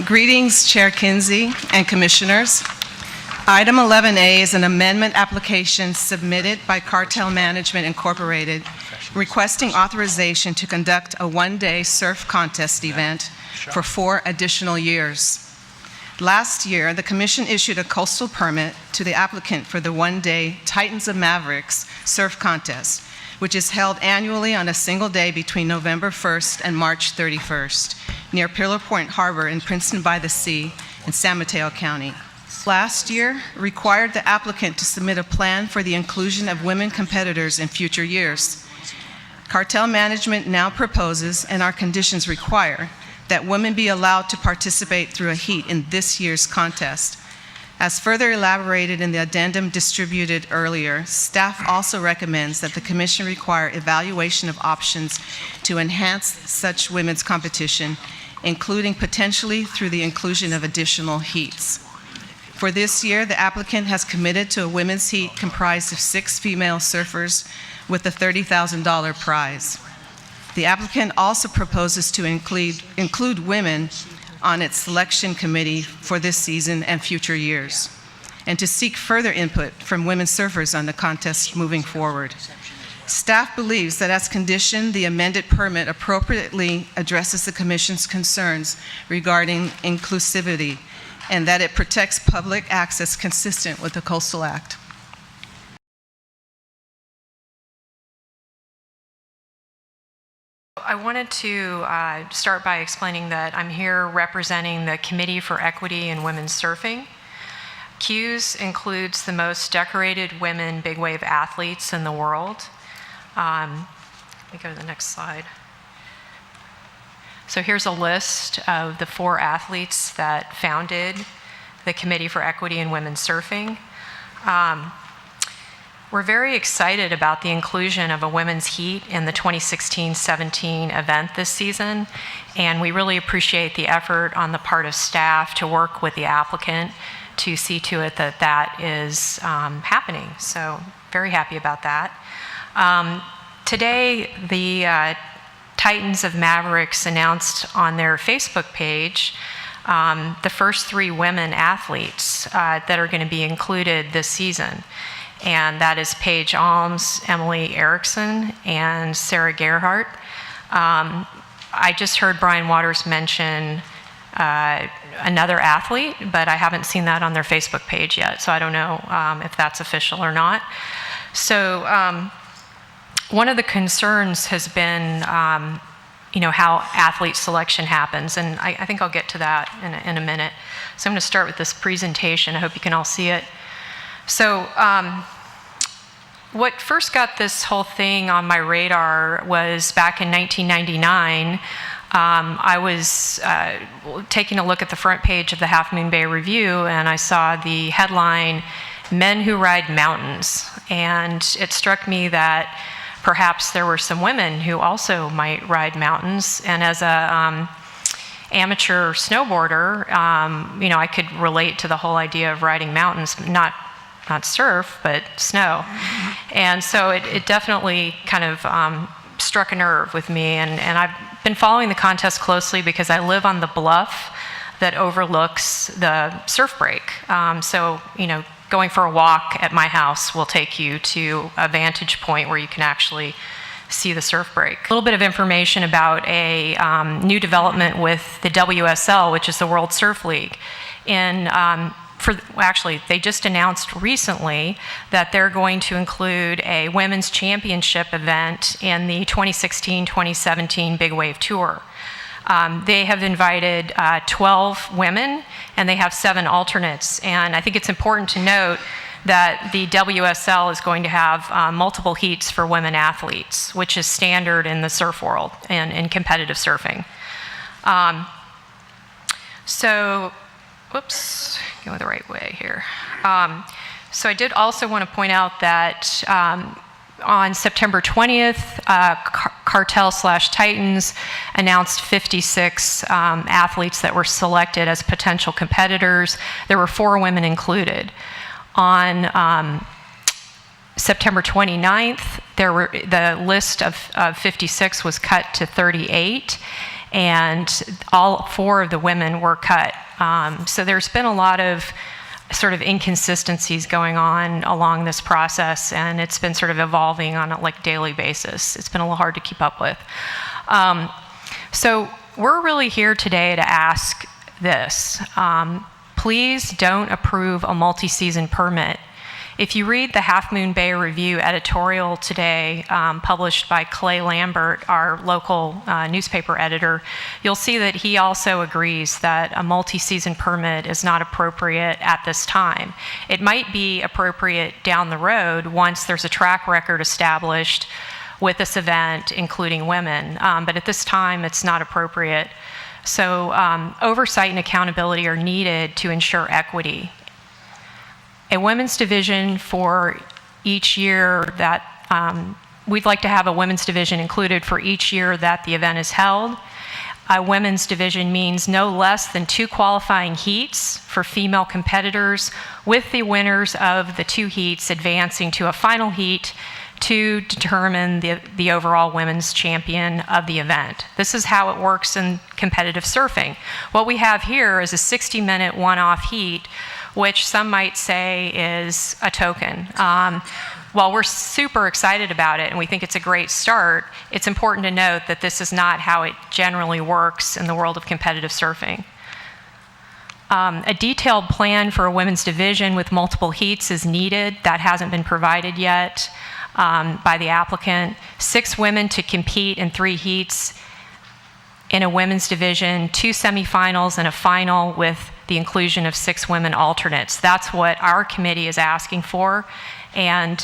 Greetings, Chair Kinsey and Commissioners. Item 11A is an amendment application submitted by Cartel Management Incorporated requesting authorization to conduct a one-day surf contest event for 4 additional years. Last year, the Commission issued a coastal permit to the applicant for the one-day Titans of Mavericks surf contest, which is held annually on a single day between November 1st and March 31st, near Pillar Point Harbor in Princeton by the Sea in San Mateo County. Last year required the applicant to submit a plan for the inclusion of women competitors in future years. Cartel Management now proposes, and our conditions require, that women be allowed to participate through a heat in this year's contest. As further elaborated in the addendum distributed earlier, staff also recommends that the Commission require evaluation of options to enhance such women's competition, including potentially through the inclusion of additional heats. For this year, the applicant has committed to a women's heat comprised of 6 female surfers with a $30,000 prize. The applicant also proposes to include women on its selection committee for this season and future years, and to seek further input from women surfers on the contest moving forward. Staff believes that as conditioned, the amended permit appropriately addresses the Commission's concerns regarding inclusivity and that it protects public access consistent with the Coastal Act. I wanted to start by explaining that I'm here representing the Committee for Equity in Women's Surfing. CUES includes the most decorated women big wave athletes in the world. Let me go to the next slide. So here's a list of the 4 athletes that founded the Committee for Equity in Women's Surfing. We're very excited about the inclusion of a women's heat in the 2016-17 event this season, and we really appreciate the effort on the part of staff to work with the applicant to see to it that that is happening. So very happy about that. Today, the Titans of Mavericks announced on their Facebook page the first 3 women athletes that are going to be included this season. And that is Paige Alms, Emily Erickson, and Sarah Gerhardt. I just heard Brian Waters mention another athlete, but I haven't seen that on their Facebook page yet, so I don't know if that's official or not. So one of the concerns has been how athlete selection happens, and I think I'll get to that in a minute. So I'm going to start with this presentation. I hope you can all see it. So what first got this whole thing on my radar was back in 1999. I was taking a look at the front page of the Half Moon Bay Review, and I saw the headline, "Men Who Ride Mountains." And it struck me that perhaps there were some women who also might ride mountains. And as a amateur snowboarder, I could relate to the whole idea of riding mountains, not surf, but snow. And so it definitely kind of struck a nerve with me. And I've been following the contest closely because I live on the bluff that overlooks the surf break. So, going for a walk at my house will take you to a vantage point where you can actually see the surf break. A little bit of information about a new development with the WSL, which is the World Surf League. Actually, they just announced recently that they're going to include a women's championship event in the 2016-2017 Big Wave Tour. They have invited 12 women, and they have 7 alternates. And I think it's important to note that the WSL is going to have multiple heats for women athletes, which is standard in the surf world and in competitive surfing. Whoops, go the right way here. So I did also want to point out that on September 20th, Cartel/Titans announced 56 athletes that were selected as potential competitors. There were 4 women included. On September 29th, the list of 56 was cut to 38. and all 4 of the women were cut. So there's been a lot of sort of inconsistencies going on along this process, and it's been sort of evolving on a daily basis. It's been a little hard to keep up with. So we're really here today to ask this. Please don't approve a multi-season permit. If you read the Half Moon Bay Review editorial today, published by Clay Lambert, our local newspaper editor, you'll see that he also agrees that a multi-season permit is not appropriate at this time. It might be appropriate down the road once there's a track record established with this event, including women, but at this time it's not appropriate. So oversight and accountability are needed to ensure equity. A women's division for each year that, we'd like to have a women's division included for each year that the event is held. A women's division means no less than 2 qualifying heats for female competitors, with the winners of the 2 heats advancing to a final heat to determine the overall women's champion of the event. This is how it works in competitive surfing. What we have here is a 60-minute one-off heat, which some might say is a token. While we're super excited about it and we think it's a great start, it's important to note that this is not how it generally works in the world of competitive surfing. A detailed plan for a women's division with multiple heats is needed. That hasn't been provided yet by the applicant. 6 women to compete in 3 heats in a women's division, 2 semifinals and a final with the inclusion of 6 women alternates. That's what our committee is asking for, and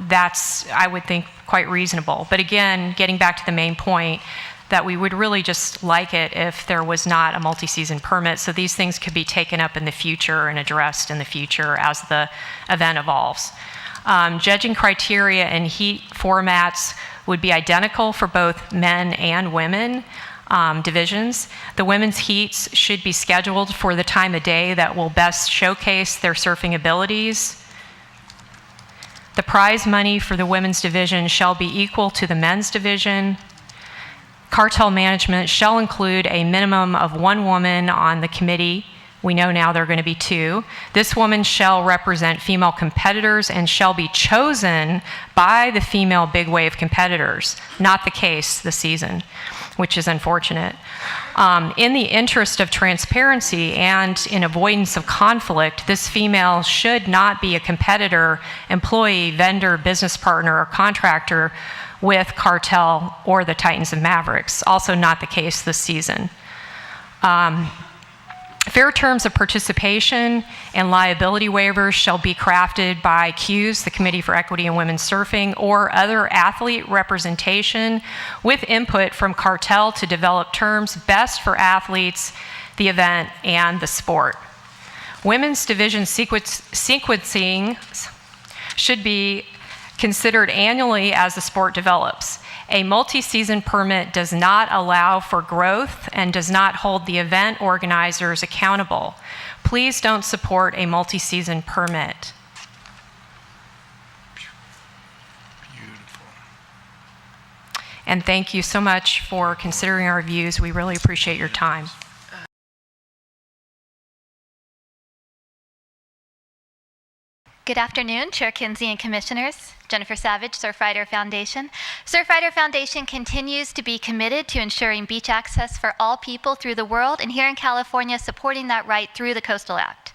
that's, I would think, quite reasonable. But again, getting back to the main point, that we would really just like it if there was not a multi-season permit, so these things could be taken up in the future and addressed in the future as the event evolves. Judging criteria and heat formats would be identical for both men and women divisions. The women's heats should be scheduled for the time of day that will best showcase their surfing abilities. The prize money for the women's division shall be equal to the men's division. Cartel management shall include a minimum of 1 woman on the committee. We know now there are going to be 2. This woman shall represent female competitors and shall be chosen by the female big wave competitors. Not the case this season, which is unfortunate. In the interest of transparency and in avoidance of conflict, this female should not be a competitor, employee, vendor, business partner, or contractor with Cartel or the Titans and Mavericks. Also not the case this season. Fair terms of participation and liability waivers shall be crafted by CUES, the Committee for Equity in Women's Surfing, or other athlete representation with input from Cartel to develop terms best for athletes, the event, and the sport. Women's division sequencing should be considered annually as the sport develops. A multi-season permit does not allow for growth and does not hold the event organizers accountable. Please don't support a multi-season permit. Beautiful. And thank you so much for considering our views. We really appreciate your time. Good afternoon, Chair Kinsey and Commissioners. Jennifer Savage, Surfrider Foundation. Surfrider Foundation continues to be committed to ensuring beach access for all people through the world, and here in California, supporting that right through the Coastal Act.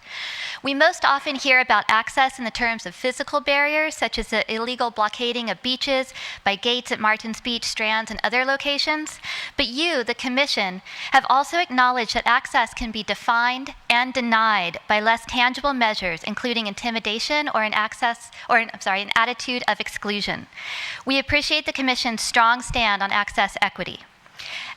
We most often hear about access in the terms of physical barriers, such as the illegal blockading of beaches by gates at Martins Beach, Strands, and other locations. But you, the Commission, have also acknowledged that access can be defined and denied by less tangible measures, including intimidation or an attitude of exclusion. We appreciate the Commission's strong stand on access equity.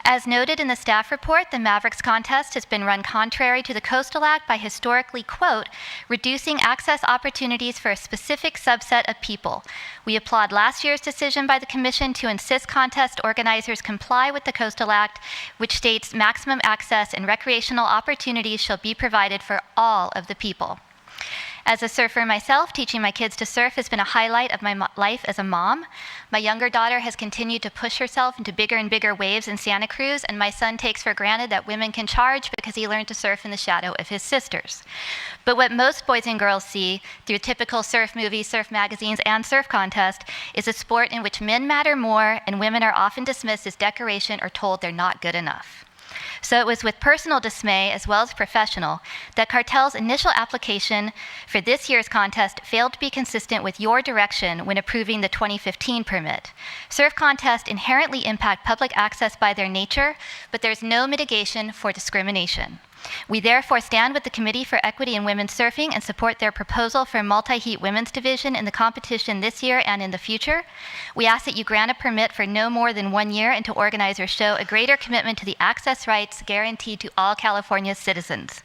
As noted in the staff report, the Mavericks contest has been run contrary to the Coastal Act by historically, quote, reducing access opportunities for a specific subset of people. We applaud last year's decision by the Commission to insist contest organizers comply with the Coastal Act, which states maximum access and recreational opportunities shall be provided for all of the people. As a surfer myself, teaching my kids to surf has been a highlight of my life as a mom. My younger daughter has continued to push herself into bigger and bigger waves in Santa Cruz, and my son takes for granted that women can charge because he learned to surf in the shadow of his sisters. But what most boys and girls see through typical surf movies, surf magazines, and surf contests is a sport in which men matter more and women are often dismissed as decoration or told they're not good enough. So it was with personal dismay as well as professional that Cartel's initial application for this year's contest failed to be consistent with your direction when approving the 2015 permit. Surf contests inherently impact public access by their nature, but there's no mitigation for discrimination. We therefore stand with the Committee for Equity in Women's Surfing and support their proposal for a multi-heat women's division in the competition this year and in the future. We ask that you grant a permit for no more than 1 year and to organizers show a greater commitment to the access rights guaranteed to all California citizens.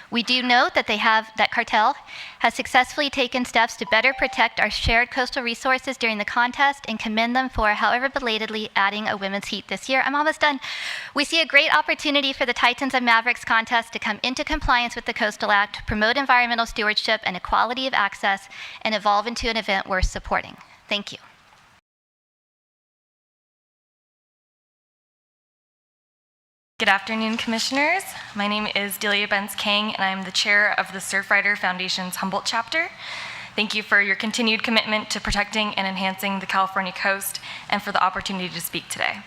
We do note that Cartel has successfully taken steps to better protect our shared coastal resources during the contest and commend them for, however belatedly, adding a women's heat this year. I'm almost done. We see a great opportunity for the Titans and Mavericks contest to come into compliance with the Coastal Act, promote environmental stewardship and equality of access, and evolve into an event worth supporting. Thank you. Good afternoon, Commissioners. My name is Delia Benz-Kang, and I am the chair of the Surfrider Foundation's Humboldt chapter. Thank you for your continued commitment to protecting and enhancing the California coast and for the opportunity to speak today.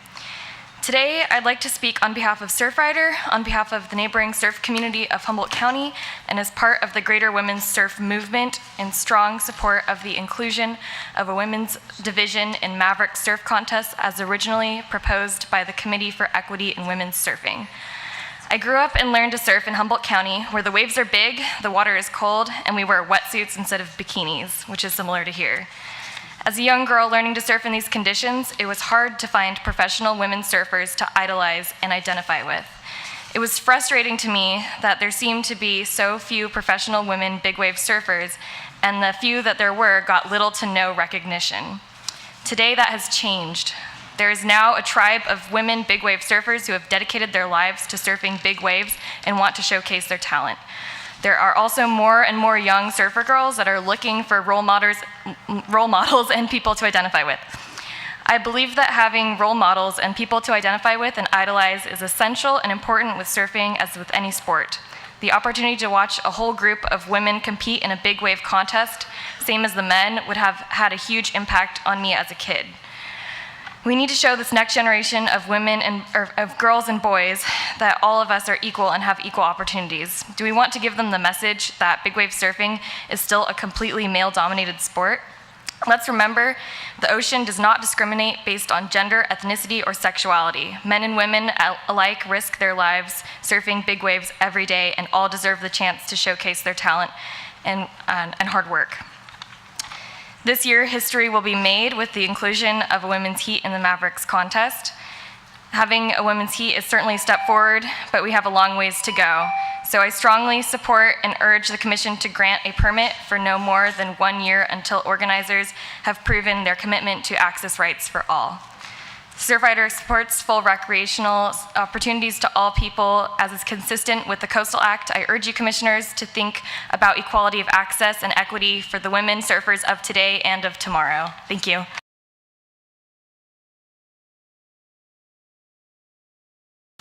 Today, I'd like to speak on behalf of Surfrider, on behalf of the neighboring surf community of Humboldt County, and as part of the greater women's surf movement in strong support of the inclusion of a women's division in Maverick surf contests as originally proposed by the Committee for Equity in Women's Surfing. I grew up and learned to surf in Humboldt County, where the waves are big, the water is cold, and we wear wetsuits instead of bikinis, which is similar to here. As a young girl learning to surf in these conditions, it was hard to find professional women surfers to idolize and identify with. It was frustrating to me that there seemed to be so few professional women big wave surfers, and the few that there were got little to no recognition. Today that has changed. There is now a tribe of women big wave surfers who have dedicated their lives to surfing big waves and want to showcase their talent. There are also more and more young surfer girls that are looking for role models and people to identify with. I believe that having role models and people to identify with and idolize is essential and important with surfing as with any sport. The opportunity to watch a whole group of women compete in a big wave contest, same as the men, would have had a huge impact on me as a kid. We need to show this next generation of women of girls and boys that all of us are equal and have equal opportunities. Do we want to give them the message that big wave surfing is still a completely male-dominated sport? Let's remember, the ocean does not discriminate based on gender, ethnicity, or sexuality. Men and women alike risk their lives surfing big waves every day, and all deserve the chance to showcase their talent and hard work. This year, history will be made with the inclusion of a women's heat in the Mavericks contest. Having a women's heat is certainly a step forward, but we have a long ways to go. So I strongly support and urge the Commission to grant a permit for no more than 1 year until organizers have proven their commitment to access rights for all. Surfrider supports full recreational opportunities to all people as is consistent with the Coastal Act. I urge you, Commissioners, to think about equality of access and equity for the women surfers of today and of tomorrow. Thank you.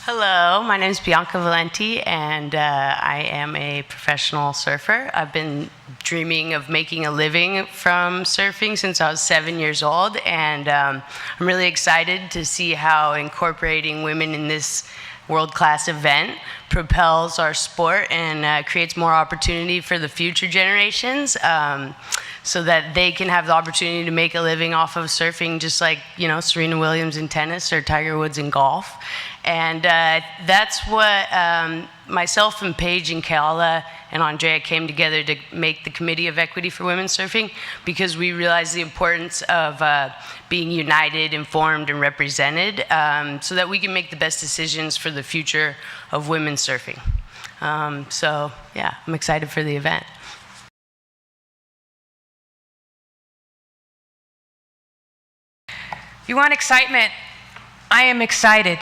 Hello, my name is Bianca Valenti, and I am a professional surfer. I've been dreaming of making a living from surfing since I was 7 years old, and I'm really excited to see how incorporating women in this world-class event propels our sport and creates more opportunity for the future generations, so that they can have the opportunity to make a living off of surfing, just like, you know, Serena Williams in tennis or Tiger Woods in golf. And that's what myself and Paige and Keala and Andrea came together to make the Committee of Equity for Women Surfing, because we realized the importance of being united, informed, and represented, so that we can make the best decisions for the future of women surfing. So yeah, I'm excited for the event. If you want excitement, I am excited.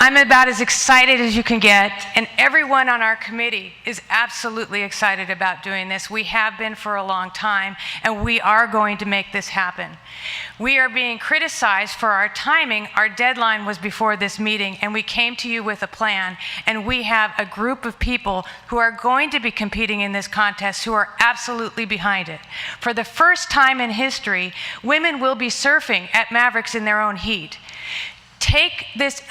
I'm about as excited as you can get, and everyone on our committee is absolutely excited about doing this. We have been for a long time, and we are going to make this happen. We are being criticized for our timing. Our deadline was before this meeting, and we came to you with a plan, and we have a group of people who are going to be competing in this contest who are absolutely behind it. For the first time in history, women will be surfing at Mavericks in their own heat. Take this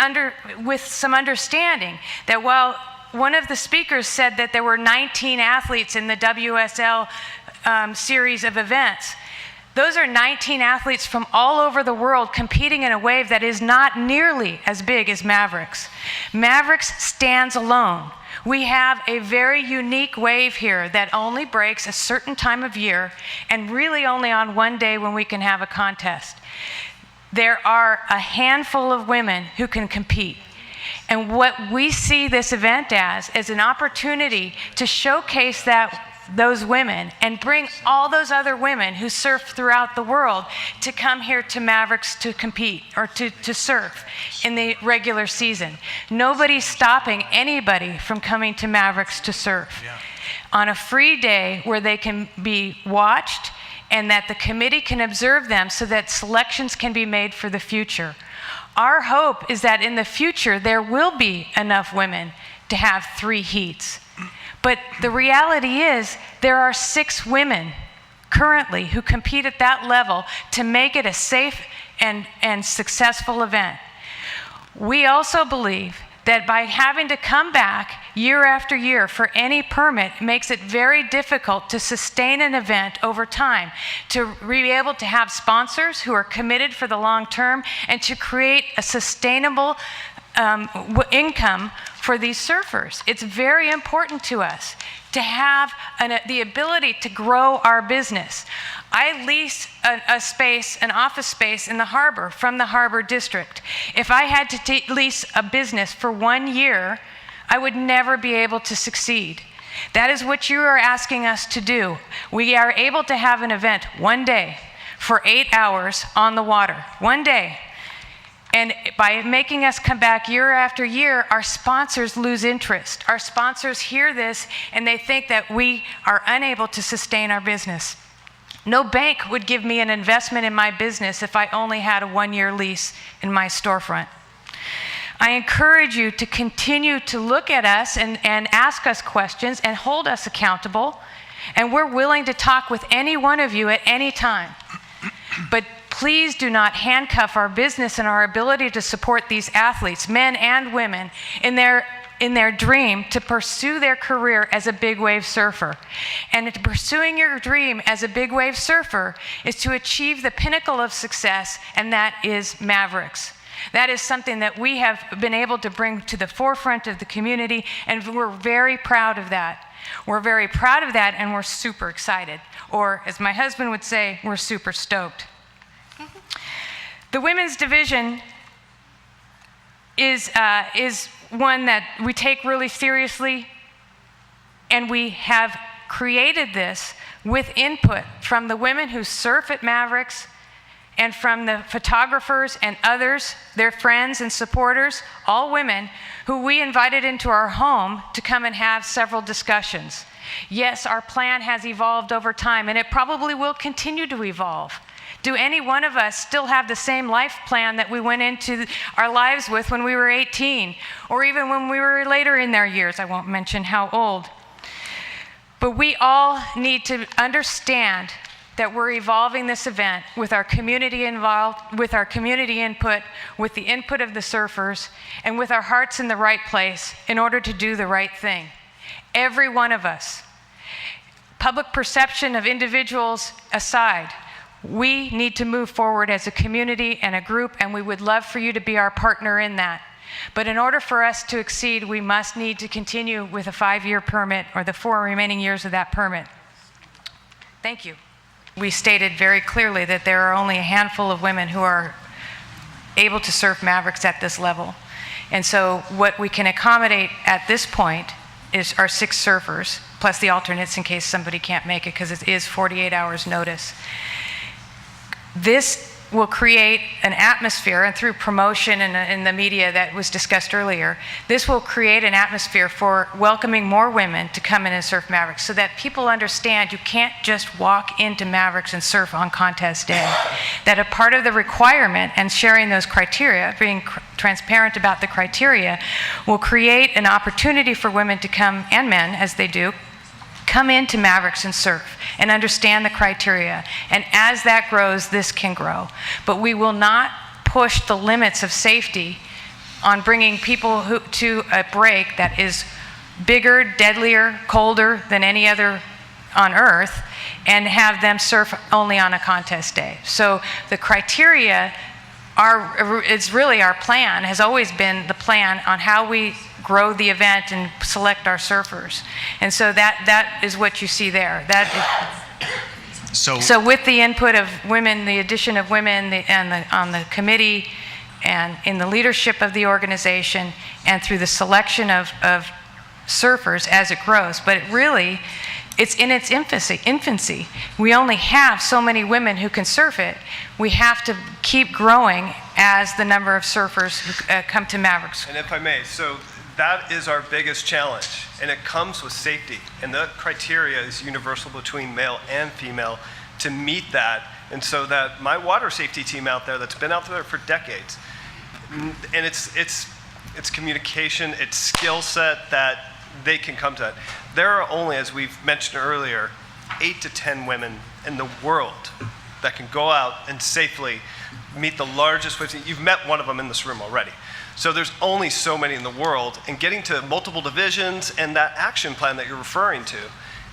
with some understanding that while one of the speakers said that there were 19 athletes in the WSL series of events, those are 19 athletes from all over the world competing in a wave that is not nearly as big as Mavericks. Mavericks stands alone. We have a very unique wave here that only breaks a certain time of year and really only on one day when we can have a contest. There are a handful of women who can compete. And what we see this event as is an opportunity to showcase those women and bring all those other women who surf throughout the world to come here to Mavericks to compete or to surf in the regular season. Nobody's stopping anybody from coming to Mavericks to surf. Yeah. On a free day where they can be watched and that the committee can observe them so that selections can be made for the future. Our hope is that in the future there will be enough women to have 3 heats. But the reality is there are 6 women currently who compete at that level to make it a safe and successful event. We also believe that by having to come back year after year for any permit makes it very difficult to sustain an event over time, to be able to have sponsors who are committed for the long term and to create a sustainable income for these surfers. It's very important to us to have the ability to grow our business. I lease an office space in the harbor from the harbor district. If I had to lease a business for 1 year, I would never be able to succeed. That is what you are asking us to do. We are able to have an event one day for 8 hours on the water, one day. And by making us come back year after year, our sponsors lose interest. Our sponsors hear this and they think that we are unable to sustain our business. No bank would give me an investment in my business if I only had a 1-year lease in my storefront. I encourage you to continue to look at us and ask us questions and hold us accountable. And we're willing to talk with any one of you at any time. But please do not handcuff our business and our ability to support these athletes, men and women, in their dream to pursue their career as a big wave surfer. And pursuing your dream as a big wave surfer is to achieve the pinnacle of success, and that is Mavericks. That is something that we have been able to bring to the forefront of the community, and we're very proud of that. We're very proud of that, and we're super excited. Or, as my husband would say, we're super stoked. The women's division is one that we take really seriously, and we have created this with input from the women who surf at Mavericks and from the photographers and others, their friends and supporters, all women who we invited into our home to come and have several discussions. Yes, our plan has evolved over time, and it probably will continue to evolve. Do any one of us still have the same life plan that we went into our lives with when we were 18, or even when we were later in their years? I won't mention how old. But we all need to understand that we're evolving this event with our community involved, with our community input, with the input of the surfers, and with our hearts in the right place in order to do the right thing. Every one of us. Public perception of individuals aside, we need to move forward as a community and a group, and we would love for you to be our partner in that. But in order for us to exceed, we must need to continue with a 5-year permit or the 4 remaining years of that permit. Thank you. We stated very clearly that there are only a handful of women who are able to surf Mavericks at this level. And so what we can accommodate at this point is our 6 surfers, plus the alternates in case somebody can't make it, because it is 48 hours notice. This will create an atmosphere, and through promotion in the media that was discussed earlier, this will create an atmosphere for welcoming more women to come in and surf Mavericks, so that people understand you can't just walk into Mavericks and surf on contest day. That a part of the requirement and sharing those criteria, being transparent about the criteria, will create an opportunity for women to come, and men as they do, come into Mavericks and surf and understand the criteria. And as that grows, this can grow. But we will not push the limits of safety on bringing people to a break that is bigger, deadlier, colder than any other on Earth, and have them surf only on a contest day. So the criteria it's really our plan, has always been the plan on how we grow the event and select our surfers. And so that is what you see there. So with the input of women, the addition of women on the committee and in the leadership of the organization, and through the selection of surfers as it grows, but it's in its infancy. We only have so many women who can surf it. We have to keep growing as the number of surfers come to Mavericks. And if I may, so that is our biggest challenge, and it comes with safety. And the criteria is universal between male and female to meet that. And so that my water safety team out there that's been out there for decades, and it's communication, it's skill set that they can come to that. There are only, as we've mentioned earlier, 8 to 10 women in the world that can go out and safely meet the largest waves. You've met one of them in this room already. So there's only so many in the world, and getting to multiple divisions and that action plan that you're referring to,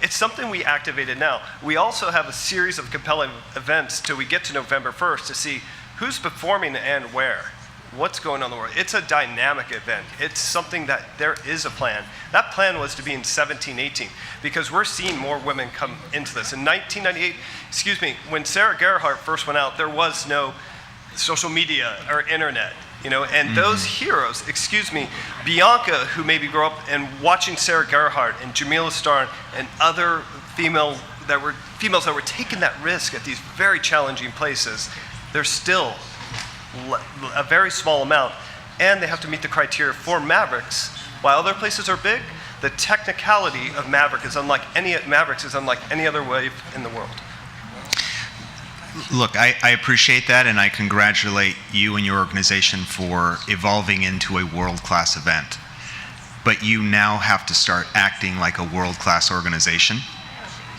it's something we activated now. We also have a series of compelling events till we get to November 1st to see who's performing and where. What's going on in the world. It's a dynamic event. It's something that there is a plan. That plan was to be in 17, 18, because we're seeing more women come into this. In 1998, when Sarah Gerhardt first went out, there was no social media or internet, and those heroes, Bianca, who maybe grew up and watching Sarah Gerhardt and Jamila Starr and other females that were taking that risk at these very challenging places, they're still a very small amount, and they have to meet the criteria for Mavericks. While other places are big, the technicality of Mavericks is unlike any other wave in the world. Look, I appreciate that, and I congratulate you and your organization for evolving into a world-class event. But you now have to start acting like a world-class organization,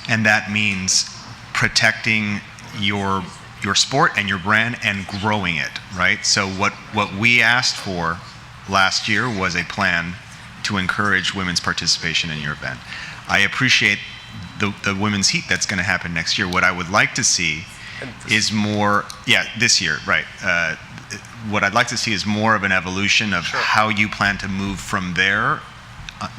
and that means protecting your sport and your brand and growing it, right? So what we asked for last year was a plan to encourage women's participation in your event. I appreciate the women's heat that's going to happen next year. What I would like to see is more, this year, right. What I'd like to see is more of an evolution of how you plan to move from there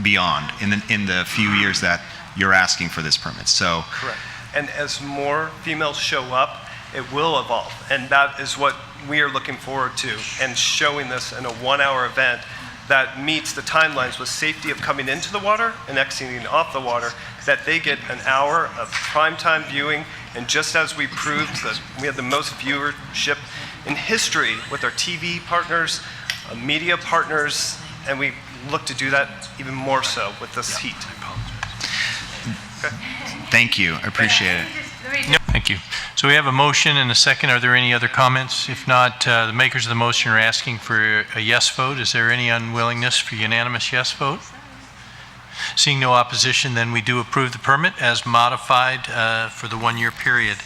beyond in the few years that you're asking for this permit. So, correct. And as more females show up, it will evolve, and that is what we are looking forward to, and showing this in a 1-hour event that meets the timelines with safety of coming into the water and exiting off the water, that they get an hour of primetime viewing. And just as we proved that we had the most viewership in history with our TV partners, media partners, and we look to do that even more so with this heat. Okay. Thank you, I appreciate it. Thank you. So we have a motion and a second. Are there any other comments? If not, the makers of the motion are asking for a yes vote. Is there any unwillingness for unanimous yes vote? Seeing no opposition, then we do approve the permit as modified for the 1-year period.